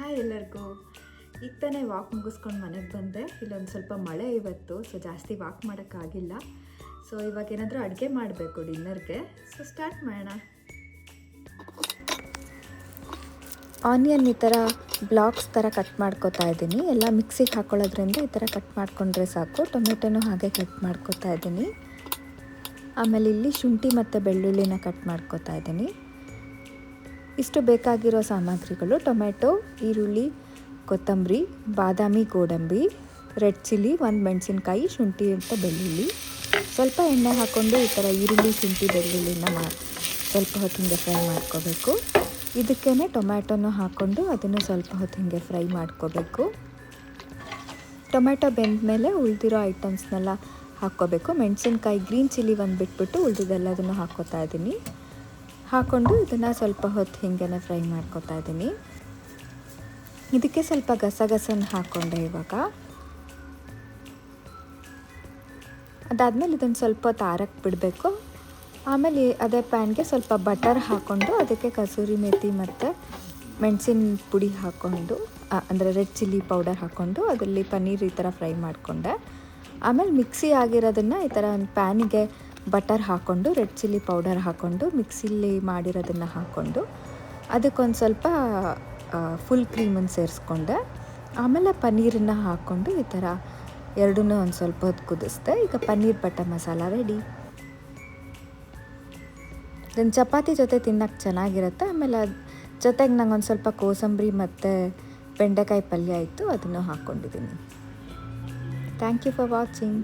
Hi ಎಲ್ಲರಿಗೂ. ಈಗ ತಾನೇ ವಾಕ್ ಮುಗಿಸ್ಕೊಂಡು ಮನೆಗೆ ಬಂದೆ. ಇಲ್ಲೊಂದು ಸ್ವಲ್ಪ ಮಳೆ ಇವತ್ತು, ಸೊ ಜಾಸ್ತಿ ವಾಕ್ ಮಾಡೋಕ್ಕಾಗಿಲ್ಲ. ಸೊ ಇವಾಗ ಏನಾದರೂ ಅಡುಗೆ ಮಾಡಬೇಕು ಡಿನ್ನರ್ಗೆ. ಸೊ ಸ್ಟಾರ್ಟ್ ಮಾಡೋಣ. ಆನಿಯನ್ ಈ ಥರ ಬ್ಲಾಕ್ಸ್ ಥರ ಕಟ್ ಮಾಡ್ಕೋತಾ ಇದ್ದೀನಿ. ಎಲ್ಲ ಮಿಕ್ಸಿಗೆ ಹಾಕೊಳ್ಳೋದ್ರಿಂದ ಈ ಥರ ಕಟ್ ಮಾಡಿಕೊಂಡ್ರೆ ಸಾಕು. ಟೊಮೆಟೊನೂ ಹಾಗೆ ಕಟ್ ಮಾಡ್ಕೋತಾ ಇದ್ದೀನಿ. ಆಮೇಲೆ ಇಲ್ಲಿ ಶುಂಠಿ ಮತ್ತು ಬೆಳ್ಳುಳ್ಳಿನ ಕಟ್ ಮಾಡ್ಕೋತಾ ಇದ್ದೀನಿ. ಇಷ್ಟು ಬೇಕಾಗಿರೋ ಸಾಮಗ್ರಿಗಳು: ಟೊಮೆಟೊ, ಈರುಳ್ಳಿ, ಕೊತ್ತಂಬರಿ, ಬಾದಾಮಿ, ಗೋಡಂಬಿ, ರೆಡ್ ಚಿಲ್ಲಿ, ಒಂದು ಮೆಣಸಿನ್ಕಾಯಿ, ಶುಂಠಿ ಮತ್ತು ಬೆಳ್ಳುಳ್ಳಿ. ಸ್ವಲ್ಪ ಎಣ್ಣೆ ಹಾಕ್ಕೊಂಡು ಈ ಥರ ಈರುಳ್ಳಿ, ಶುಂಠಿ, ಬೆಳ್ಳುಳ್ಳಿನ ಸ್ವಲ್ಪ ಹೊತ್ತು ಹಿಂಗೆ ಫ್ರೈ ಮಾಡ್ಕೋಬೇಕು. ಇದಕ್ಕೇ ಟೊಮ್ಯಾಟೊನೂ ಹಾಕ್ಕೊಂಡು ಅದನ್ನು ಸ್ವಲ್ಪ ಹೊತ್ತು ಹಿಂಗೆ ಫ್ರೈ ಮಾಡ್ಕೋಬೇಕು. ಟೊಮೆಟೊ ಬೆಂದ ಮೇಲೆ ಉಳಿದಿರೋ ಐಟಮ್ಸ್ನೆಲ್ಲ ಹಾಕ್ಕೋಬೇಕು. ಮೆಣಸಿನ್ಕಾಯಿ, ಗ್ರೀನ್ ಚಿಲ್ಲಿ ಒಂದು ಬಿಟ್ಬಿಟ್ಟು ಉಳಿದಿದ್ದೆಲ್ಲದನ್ನು ಹಾಕ್ಕೋತಾ ಇದ್ದೀನಿ. ಹಾಕ್ಕೊಂಡು ಇದನ್ನು ಸ್ವಲ್ಪ ಹೊತ್ತು ಹಿಂಗೆ ಫ್ರೈ ಮಾಡ್ಕೋತಾ ಇದ್ದೀನಿ. ಇದಕ್ಕೆ ಸ್ವಲ್ಪ ಗಸಗಸನ ಹಾಕ್ಕೊಂಡೆ ಇವಾಗ. ಅದಾದಮೇಲೆ ಇದನ್ನು ಸ್ವಲ್ಪ ಹೊತ್ತು ಆರಕ್ಕೆ ಬಿಡಬೇಕು. ಆಮೇಲೆ ಅದೇ ಪ್ಯಾನ್ಗೆ ಸ್ವಲ್ಪ ಬಟರ್ ಹಾಕ್ಕೊಂಡು ಅದಕ್ಕೆ ಕಸೂರಿ ಮೇಥಿ ಮತ್ತು ಮೆಣಸಿನ ಪುಡಿ ಹಾಕ್ಕೊಂಡು, ಅಂದರೆ ರೆಡ್ ಚಿಲ್ಲಿ ಪೌಡರ್ ಹಾಕ್ಕೊಂಡು ಅದರಲ್ಲಿ ಪನ್ನೀರ್ ಈ ಥರ ಫ್ರೈ ಮಾಡಿಕೊಂಡೆ. ಆಮೇಲೆ ಮಿಕ್ಸಿ ಆಗಿರೋದನ್ನು ಈ ಥರ ಒಂದು ಪ್ಯಾನಿಗೆ ಬಟರ್ ಹಾಕ್ಕೊಂಡು ರೆಡ್ ಚಿಲ್ಲಿ ಪೌಡರ್ ಹಾಕ್ಕೊಂಡು ಮಿಕ್ಸಿಲಿ ಮಾಡಿರೋದನ್ನು ಹಾಕ್ಕೊಂಡು ಅದಕ್ಕೊಂದು ಸ್ವಲ್ಪ ಫುಲ್ ಕ್ರೀಮನ್ನು ಸೇರಿಸ್ಕೊಂಡೆ. ಆಮೇಲೆ ಪನ್ನೀರನ್ನು ಹಾಕ್ಕೊಂಡು ಈ ಥರ ಎರಡನ್ನೂ ಒಂದು ಸ್ವಲ್ಪ ಹೊತ್ತು ಕುದಿಸ್ದೆ. ಈಗ ಪನ್ನೀರ್ ಬಟರ್ ಮಸಾಲ ರೆಡಿ. ಇದನ್ನು ಚಪಾತಿ ಜೊತೆ ತಿನ್ನೋಕ್ಕೆ ಚೆನ್ನಾಗಿರುತ್ತೆ. ಆಮೇಲೆ ಜೊತೆಗೆ ನಂಗೆ ಒಂದು ಸ್ವಲ್ಪ ಕೋಸಂಬರಿ ಮತ್ತು ಬೆಂಡೆಕಾಯಿ ಪಲ್ಯ ಇತ್ತು, ಅದನ್ನು ಹಾಕ್ಕೊಂಡಿದ್ದೀನಿ. Thank you for watching.